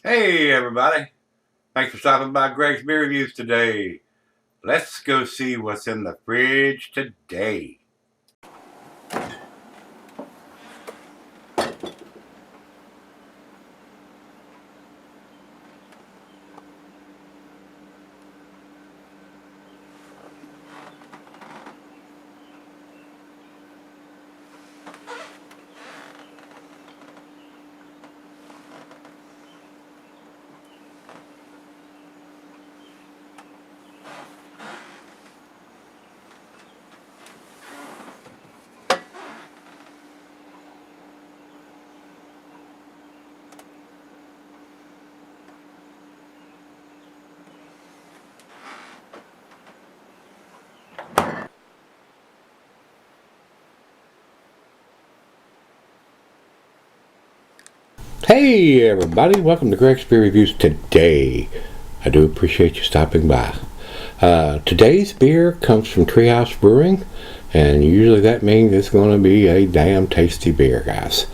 Hey everybody, thanks for stopping by Gregsbeerreviews today. Let's go see what's in the fridge today. Hey everybody, welcome to Gregsbeerreviews today. I do appreciate you stopping by. Today's beer comes from Treehouse Brewing, and usually that means it's going to be a damn tasty beer, guys.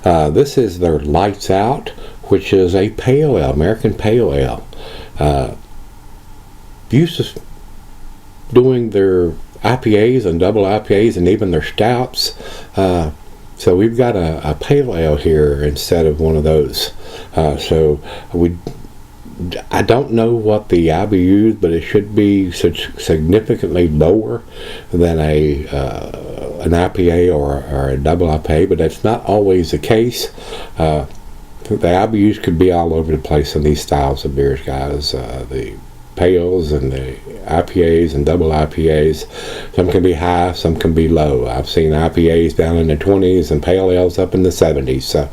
This is their Lights Out, which is a pale ale, American pale ale. Used to doing their IPAs and double IPAs and even their stouts. So we've got a pale ale here instead of one of those. I don't know what the IBUs, but it should be significantly lower than an IPA or a double IPA, but that's not always the case. The IBUs could be all over the place in these styles of beers, guys. The pales and the IPAs and double IPAs, some can be high, some can be low. I've seen IPAs down in the 20s and pale ales up in the 70s, so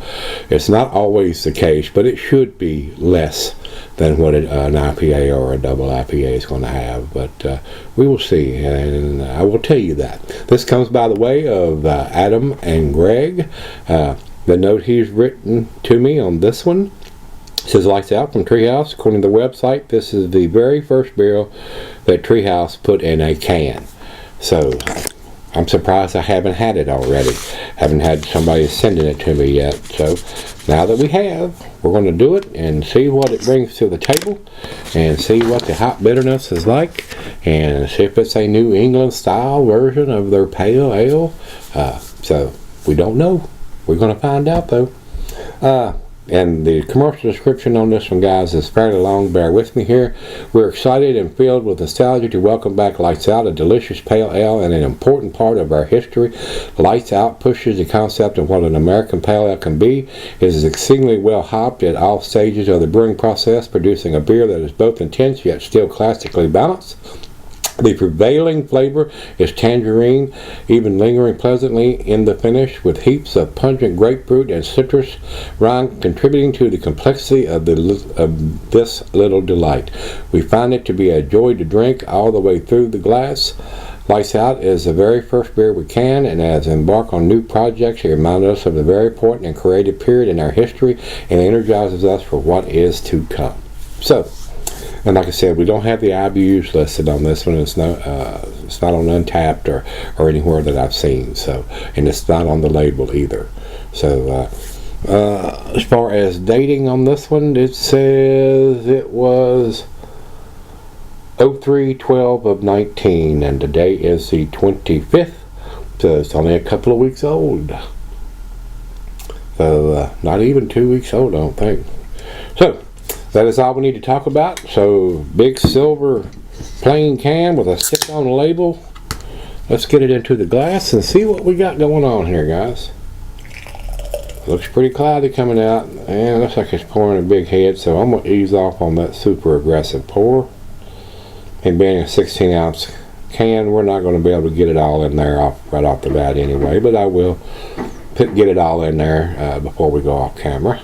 it's not always the case, but it should be less than what an IPA or a double IPA is going to have, but we will see, and I will tell you that. This comes by the way of Adam and Greg. The note he's written to me on this one says, Lights Out from Treehouse. According to the website, this is the very first beer that Treehouse put in a can. So I'm surprised I haven't had it already. Haven't had somebody sending it to me yet. So now that we have, we're going to do it and see what it brings to the table and see what the hop bitterness is like and see if it's a New England style version of their pale ale. So we don't know. We're going to find out though. And the commercial description on this one, guys, is fairly long. Bear with me here. We're excited and filled with nostalgia to welcome back Lights Out, a delicious pale ale and an important part of our history. Lights Out pushes the concept of what an American pale ale can be. It is exceedingly well hopped at all stages of the brewing process, producing a beer that is both intense yet still classically balanced. The prevailing flavor is tangerine, even lingering pleasantly in the finish, with heaps of pungent grapefruit and citrus rind contributing to the complexity of this little delight. We find it to be a joy to drink all the way through the glass. Lights Out is the very first beer we can, and as we embark on new projects, it reminds us of the very important and creative period in our history and energizes us for what is to come. So, and like I said, we don't have the IBUs listed on this one. It's not on Untapped or anywhere that I've seen. So, and it's not on the label either. So, as far as dating on this one, it says it was 03/12 of 19, and today is the 25th. So it's only a couple of weeks old. So not even 2 weeks old, I don't think. So. That is all we need to talk about. So, big silver plain can with a stick on the label. Let's get it into the glass and see what we got going on here, guys. Looks pretty cloudy coming out, and looks like it's pouring a big head, so I'm going to ease off on that super aggressive pour. And being a 16-ounce can, we're not going to be able to get it all in there right off the bat anyway, but I will get it all in there before we go off camera.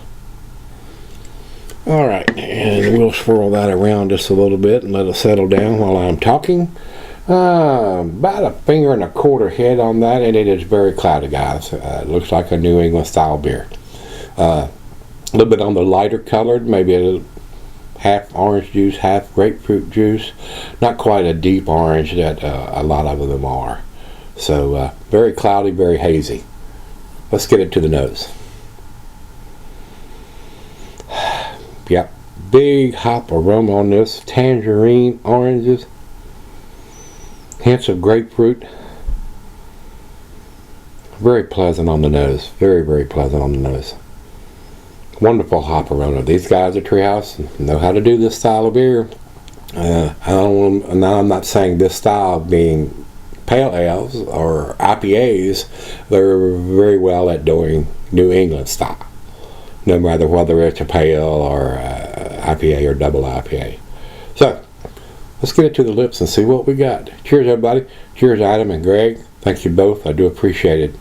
Alright, and we'll swirl that around just a little bit and let it settle down while I'm talking. About a finger and a quarter head on that, and it is very cloudy, guys. It looks like a New England style beer. A little bit on the lighter colored, maybe a half orange juice, half grapefruit juice. Not quite a deep orange that a lot of them are. So, very cloudy, very hazy. Let's get it to the nose. Yep, big hop aroma on this. Tangerine, oranges, hints of grapefruit. Very pleasant on the nose. Very, very pleasant on the nose. Wonderful hop aroma. These guys at Treehouse know how to do this style of beer. I'm not saying this style being pale ales or IPAs. They're very well at doing New England style, no matter whether it's a pale or IPA or double IPA. So let's get it to the lips and see what we got. Cheers, everybody. Cheers, Adam and Greg. Thank you both. I do appreciate it.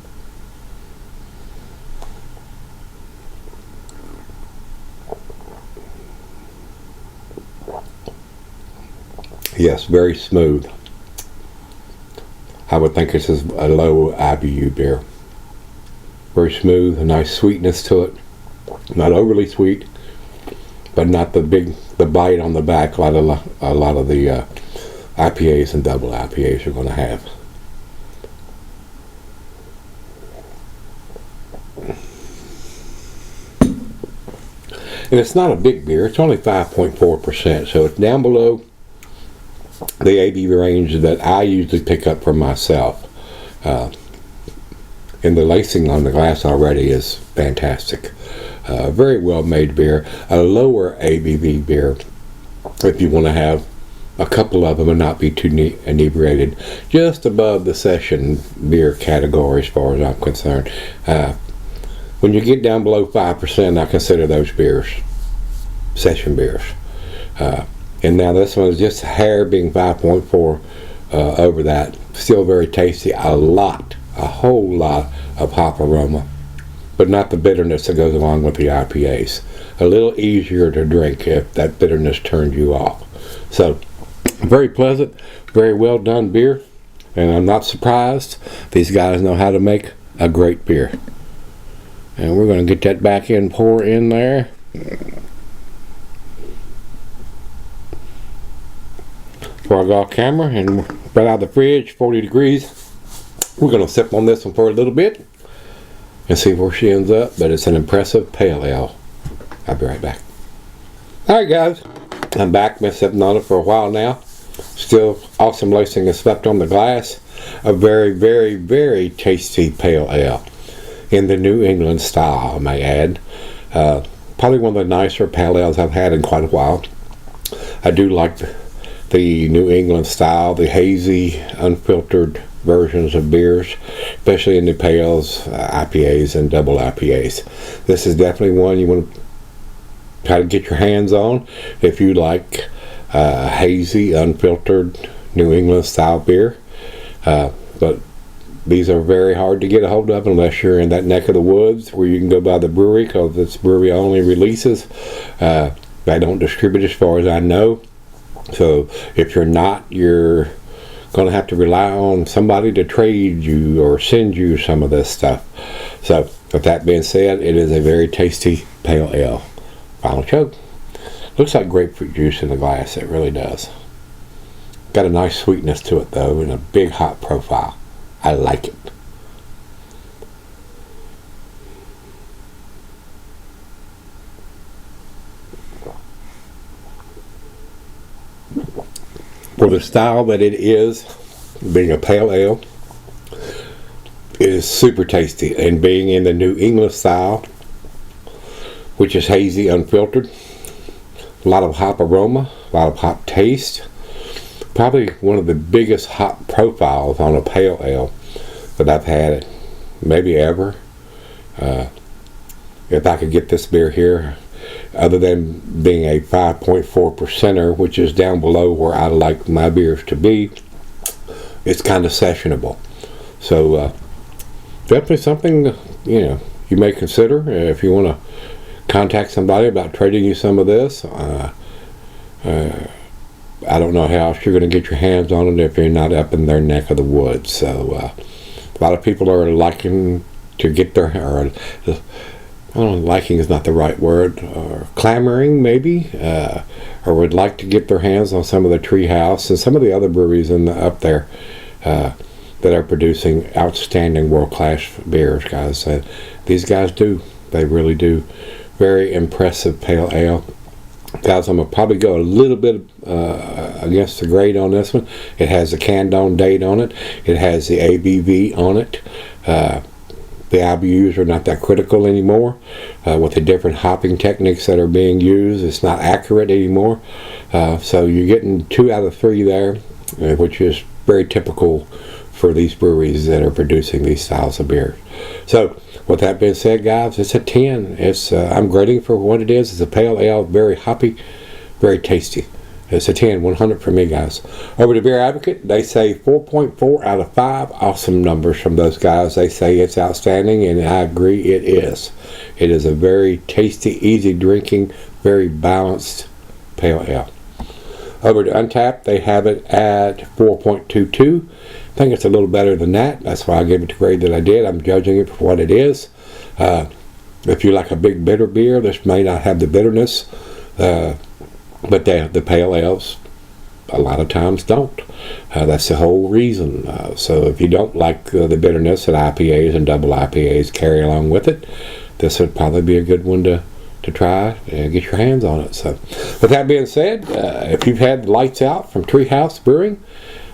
Yes, very smooth. I would think this is a low IBU beer. Very smooth, a nice sweetness to it. Not overly sweet, but not the bite on the back a lot of the IPAs and double IPAs are going to have. And it's not a big beer. It's only 5.4%, so it's down below the ABV range that I usually pick up for myself. And the lacing on the glass already is fantastic. Very well made beer. A lower ABV beer if you want to have a couple of them and not be too inebriated. Just above the session beer category as far as I'm concerned. When you get down below 5%, I consider those beers session beers. And now this one is just a hair being 5.4 over that. Still very tasty. A whole lot of hop aroma, but not the bitterness that goes along with the IPAs. A little easier to drink if that bitterness turns you off. So, very pleasant, very well done beer, and I'm not surprised. These guys know how to make a great beer. And we're going to get that back in, pour in there. Before I go off camera and right out of the fridge, 40 degrees. We're going to sip on this one for a little bit and see where she ends up, but it's an impressive pale ale. I'll be right back. Alright guys, I'm back. Been sipping on it for a while now. Still awesome lacing is left on the glass. A very, very, very tasty pale ale in the New England style, I may add. Probably one of the nicer pale ales I've had in quite a while. I do like the New England style, the hazy, unfiltered versions of beers, especially in the pales, IPAs and double IPAs. This is definitely one you want to try to get your hands on if you like hazy, unfiltered New England style beer. But these are very hard to get a hold of unless you're in that neck of the woods where you can go by the brewery, because it's brewery only releases. They don't distribute as far as I know. So if you're not, you're going to have to rely on somebody to trade you or send you some of this stuff. So with that being said, it is a very tasty pale ale. Final chug. Looks like grapefruit juice in the glass. It really does. Got a nice sweetness to it though, and a big hop profile. I like it. For the style that it is, being a pale ale, it is super tasty. And being in the New England style, which is hazy, unfiltered, a lot of hop aroma, a lot of hop taste. Probably one of the biggest hop profiles on a pale ale that I've had, maybe ever. If I could get this beer here, other than being a 5.4%er, which is down below where I like my beers to be, it's kind of sessionable. So definitely something you may consider if you want to contact somebody about trading you some of this. I don't know how else you're going to get your hands on it if you're not up in their neck of the woods. So a lot of people are liking to get their, or I don't know, liking is not the right word, or clamoring maybe, or would like to get their hands on some of the Treehouse and some of the other breweries up there that are producing outstanding world-class beers, guys. These guys do. They really do. Very impressive pale ale. Guys, I'm going to probably go a little bit against the grade on this one. It has the canned on date on it. It has the ABV on it. The IBUs are not that critical anymore. With the different hopping techniques that are being used, it's not accurate anymore. So you're getting 2 out of 3 there, which is very typical for these breweries that are producing these styles of beer. So with that being said, guys, it's a 10. It's I'm grading for what it is. It's a pale ale, very hoppy, very tasty. It's a 10, 100 for me, guys. Over to Beer Advocate, they say 4.4 out of 5. Awesome numbers from those guys. They say it's outstanding, and I agree it is. It is a very tasty, easy drinking, very balanced pale ale. Over to Untapped, they have it at 4.22. I think it's a little better than that. That's why I gave it the grade that I did. I'm judging it for what it is. If you like a big bitter beer, this may not have the bitterness. But the pale ales a lot of times don't. That's the whole reason. So if you don't like the bitterness that IPAs and double IPAs carry along with it, this would probably be a good one to try and get your hands on it. So with that being said, if you've had the Lights Out from Treehouse Brewing,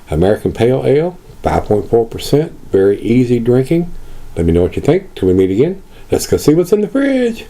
American Pale Ale, 5.4%, very easy drinking. Let me know what you think till we meet again. Let's go see what's in the fridge.